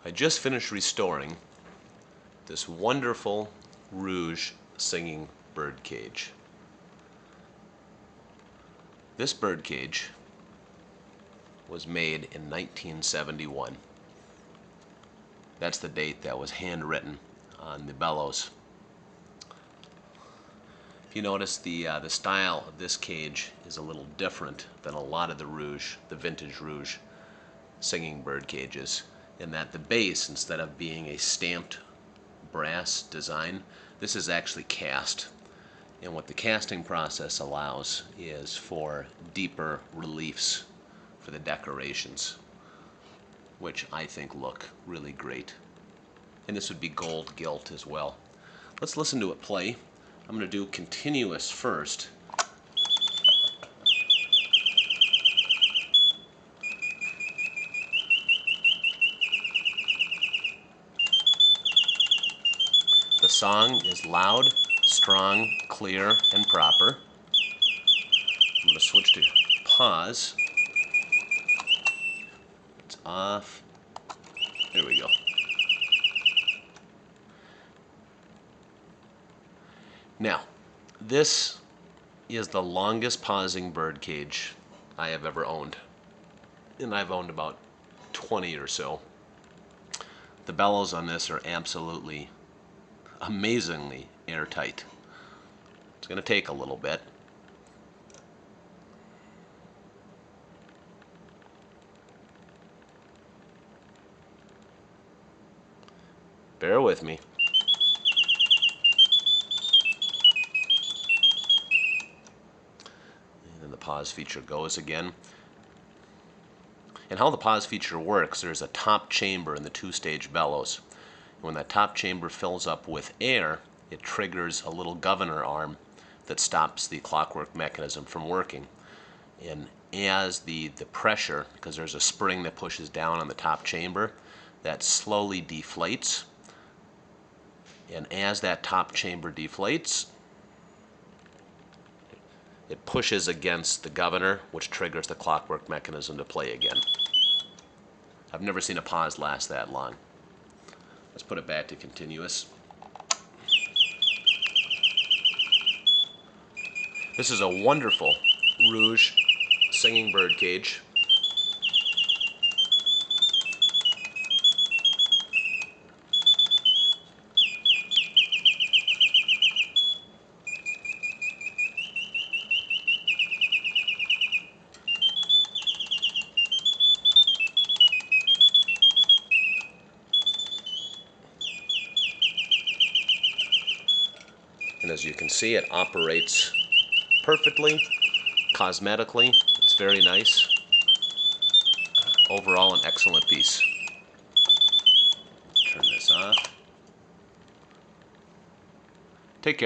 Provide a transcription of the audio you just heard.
I just finished restoring this wonderful Reuge singing bird cage. This bird cage was made in 1971. That's the date that was handwritten on the bellows. If you notice, the style of this cage is a little different than a lot of the Reuge, the vintage Reuge singing bird cages, in that the base, instead of being a stamped brass design, this is actually cast. And what the casting process allows is for deeper reliefs for the decorations, which I think look really great. And this would be gold gilt as well. Let's listen to it play. I'm going to do continuous first. The song is loud, strong, clear, and proper. I'm going to switch to pause. It's off. There we go. Now, this is the longest pausing bird cage I have ever owned. And I've owned about 20 or so. The bellows on this are absolutely amazingly airtight. It's going to take a little bit. Bear with me. And then the pause feature goes again. And how the pause feature works, there's a top chamber in the two-stage bellows. When that top chamber fills up with air, it triggers a little governor arm that stops the clockwork mechanism from working. And as the pressure, because there's a spring that pushes down on the top chamber, that slowly deflates. And as that top chamber deflates, it pushes against the governor, which triggers the clockwork mechanism to play again. I've never seen a pause last that long. Let's put it back to continuous. This is a wonderful Reuge singing bird cage. And as you can see, it operates perfectly, cosmetically. It's very nice. Overall, an excellent piece. Turn this off. Take care.